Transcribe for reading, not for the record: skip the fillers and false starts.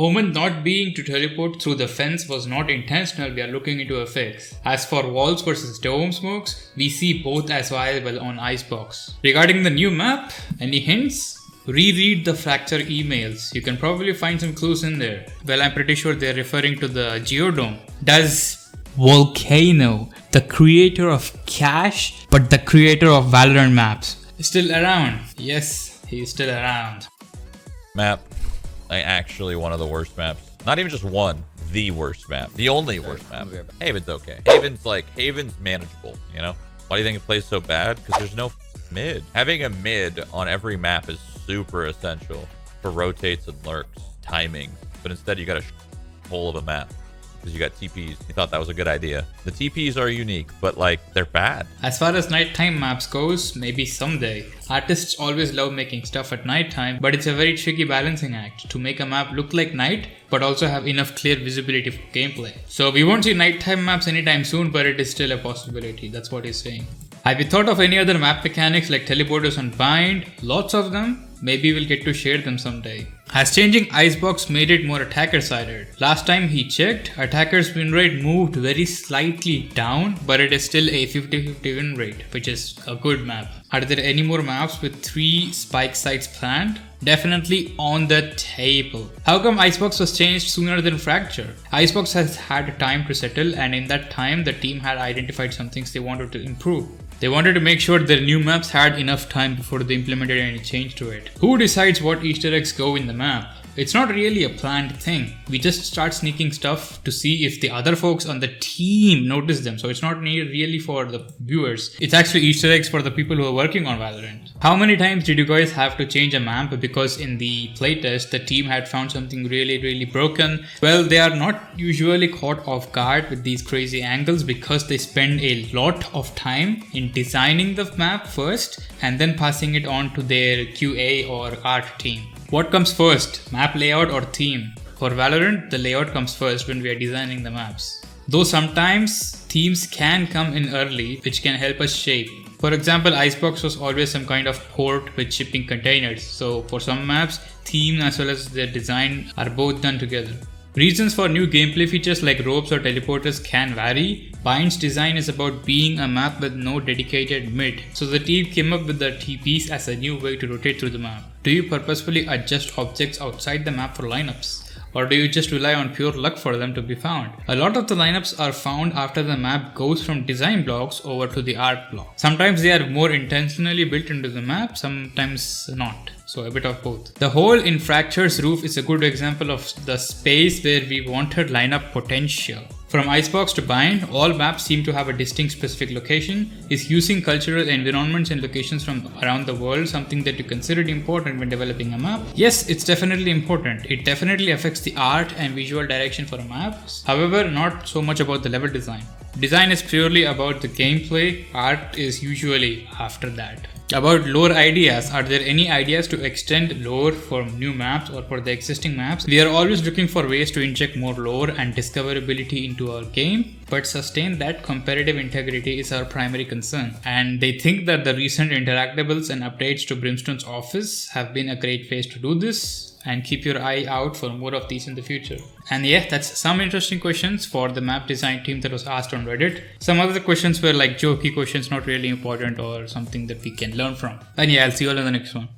Omen not being to teleport through the fence was not intentional, we are looking into a fix. As for walls versus dome smokes, we see both as viable on Icebox. Regarding the new map, any hints? Reread the Fracture emails. You can probably find some clues in there. Well, I'm pretty sure they're referring to the Geodome. Does Volcano, the creator of Cash, but the creator of Valorant maps, still around? Yes, he's still around. Map. Actually one of the worst maps. Not even just one, the worst map. The only worst map. Haven's okay. Haven's manageable, you know? Why do you think it plays so bad? Because there's no mid. Having a mid on every map is super essential for rotates and lurks, timing. But instead you got a hole of a map because you got TPs. You thought that was a good idea. The TPs are unique, but like they're bad. As far as nighttime maps goes, maybe someday. Artists always love making stuff at nighttime, but it's a very tricky balancing act to make a map look like night, but also have enough clear visibility for gameplay. So we won't see nighttime maps anytime soon, but it is still a possibility. That's what he's saying. Have you thought of any other map mechanics like teleporters and bind? Lots of them. Maybe we'll get to share them someday. Has changing Icebox made it more attacker-sided? Last time he checked, attacker's win rate moved very slightly down, but it is still a 50-50 win rate, which is a good map. Are there any more maps with 3 spike sites planned? Definitely on the table. How come Icebox was changed sooner than Fracture? Icebox has had time to settle, and in that time the team had identified some things they wanted to improve. They wanted to make sure their new maps had enough time before they implemented any change to it. Who decides what Easter eggs go in the map? It's not really a planned thing. We just start sneaking stuff to see if the other folks on the team notice them. So it's not really for the viewers. It's actually Easter eggs for the people who are working on Valorant. How many times did you guys have to change a map because in the playtest the team had found something really broken? Well, they are not usually caught off guard with these crazy angles because they spend a lot of time in designing the map first and then passing it on to their QA or art team. What comes first, map layout or theme? For Valorant, the layout comes first when we are designing the maps. Though sometimes themes can come in early, which can help us shape. For example, Icebox was always some kind of port with shipping containers. So for some maps, theme as well as their design are both done together. Reasons for new gameplay features like ropes or teleporters can vary. Bind's design is about being a map with no dedicated mid, so the team came up with the TPs as a new way to rotate through the map. Do you purposefully adjust objects outside the map for lineups? Or do you just rely on pure luck for them to be found? A lot of the lineups are found after the map goes from design blocks over to the art block. Sometimes they are more intentionally built into the map, sometimes not. So a bit of both. The hole in Fracture's roof is a good example of the space where we wanted lineup potential. From Icebox to Bind, all maps seem to have a distinct specific location. Is using cultural environments and locations from around the world something that you considered important when developing a map? Yes, it's definitely important. It definitely affects the art and visual direction for a map. However, not so much about the level design. Design is purely about the gameplay, art is usually after that. About lore ideas, are there any ideas to extend lore for new maps or for the existing maps? We are always looking for ways to inject more lore and discoverability into our game, but sustain that comparative integrity is our primary concern. And they think that the recent interactables and updates to Brimstone's office have been a great phase to do this. And keep your eye out for more of these in the future. And yeah, that's some interesting questions for the map design team that was asked on Reddit. Some other questions were like jokey questions, not really important or something that we can learn from. And yeah, I'll see you all in the next one.